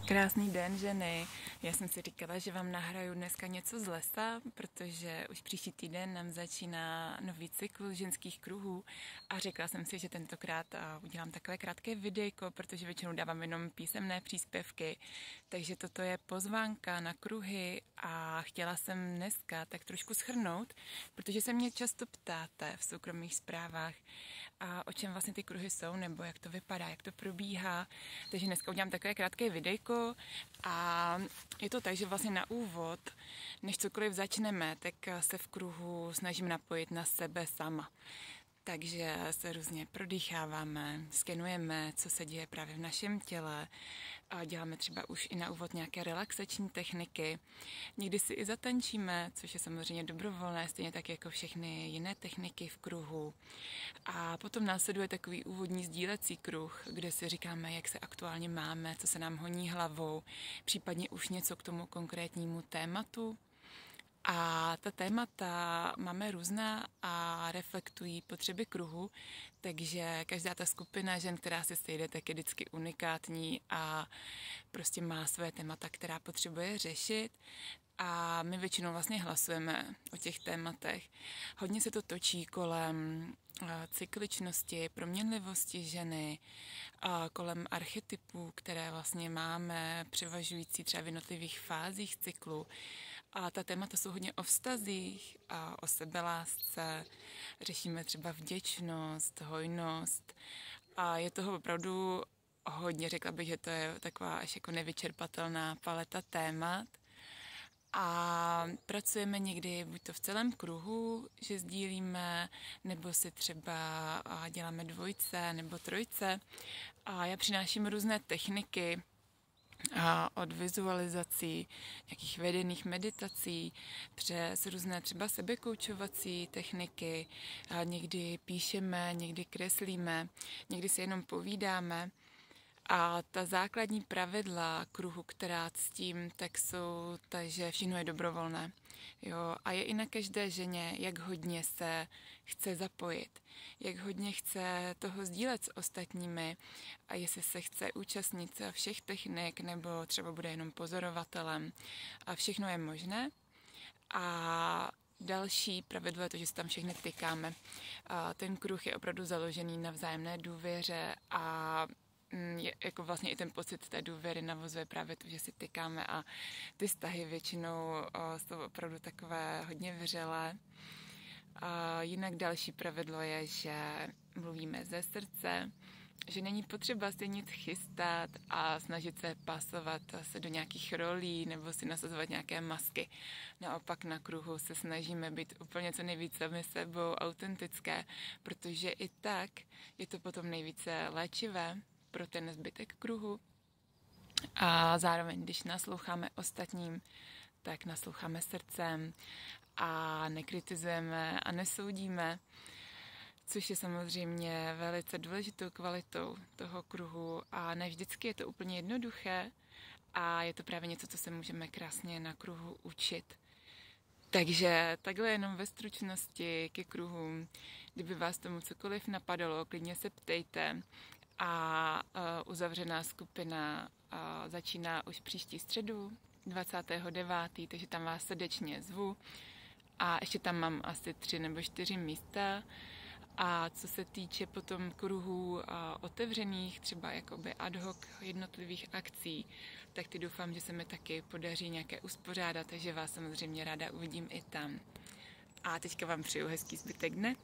Krásný den, ženy. Já jsem si říkala, že vám nahraju dneska něco z lesa, protože už příští týden nám začíná nový cyklus ženských kruhů a řekla jsem si, že tentokrát udělám takové krátké videjko, protože většinou dávám jenom písemné příspěvky, takže toto je pozvánka na kruhy a chtěla jsem dneska tak trošku shrnout, protože se mě často ptáte v soukromých zprávách, a o čem vlastně ty kruhy jsou, nebo jak to vypadá, jak to probíhá. Takže dneska udělám takové krátké videjko a je to tak, že vlastně na úvod, než cokoliv začneme, tak se v kruhu snažím napojit na sebe sama. Takže se různě prodýcháváme, skenujeme, co se děje právě v našem těle. A děláme třeba už i na úvod nějaké relaxační techniky. Někdy si i zatančíme, což je samozřejmě dobrovolné, stejně tak jako všechny jiné techniky v kruhu. A potom následuje takový úvodní sdílecí kruh, kde si říkáme, jak se aktuálně máme, co se nám honí hlavou, případně už něco k tomu konkrétnímu tématu. A ta témata máme různá a reflektují potřeby kruhu, takže každá ta skupina žen, která se sejde, tak je vždycky unikátní a prostě má své témata, která potřebuje řešit. A my většinou vlastně hlasujeme o těch tématech. Hodně se to točí kolem cykličnosti, proměnlivosti ženy, kolem archetypů, které vlastně máme převažující třeba v jednotlivých fázích cyklu. A ta témata jsou hodně o vztazích a o sebelásce. Řešíme třeba vděčnost, hojnost a je toho opravdu hodně. Řekla bych, že to je taková až jako nevyčerpatelná paleta témat. A pracujeme někdy buď to v celém kruhu, že sdílíme, nebo si třeba děláme dvojce nebo trojce. A já přináším různé techniky, od vizualizací, nějakých vedených meditací, přes různé třeba sebekoučovací techniky. Někdy píšeme, někdy kreslíme, někdy si jenom povídáme. A ta základní pravidla kruhu, která ctím, tak jsou ta, že všechno je dobrovolné. Jo? A je i na každé ženě, jak hodně se chce zapojit, jak hodně chce toho sdílet s ostatními a jestli se chce účastnit všech technik nebo třeba bude jenom pozorovatelem. A všechno je možné. A další pravidlo je to, že se tam všechny tykáme. A ten kruh je opravdu založený na vzájemné důvěře a jako vlastně i ten pocit té důvěry navozuje právě to, že si tykáme a ty vztahy většinou jsou opravdu takové hodně vyřelé. A jinak další pravidlo je, že mluvíme ze srdce, že není potřeba si nic chystat a snažit se pasovat se do nějakých rolí nebo si nasazovat nějaké masky. Naopak na kruhu se snažíme být úplně co nejvíce sami sebou, autentické, protože i tak je to potom nejvíce léčivé pro ten zbytek kruhu. A zároveň, když nasloucháme ostatním, tak nasloucháme srdcem a nekritizujeme a nesoudíme, což je samozřejmě velice důležitou kvalitou toho kruhu a ne vždycky je to úplně jednoduché a je to právě něco, co se můžeme krásně na kruhu učit. Takže takhle jenom ve stručnosti ke kruhům. Kdyby vás tomu cokoliv napadalo, klidně se ptejte. A uzavřená skupina začíná už příští středu, 29. Takže tam vás srdečně zvu. A ještě tam mám asi 3 nebo 4 místa. A co se týče potom kruhů otevřených, třeba jakoby ad hoc jednotlivých akcí, tak ty doufám, že se mi taky podaří nějaké uspořádat, takže vás samozřejmě ráda uvidím i tam. A teďka vám přeju hezký zbytek dne.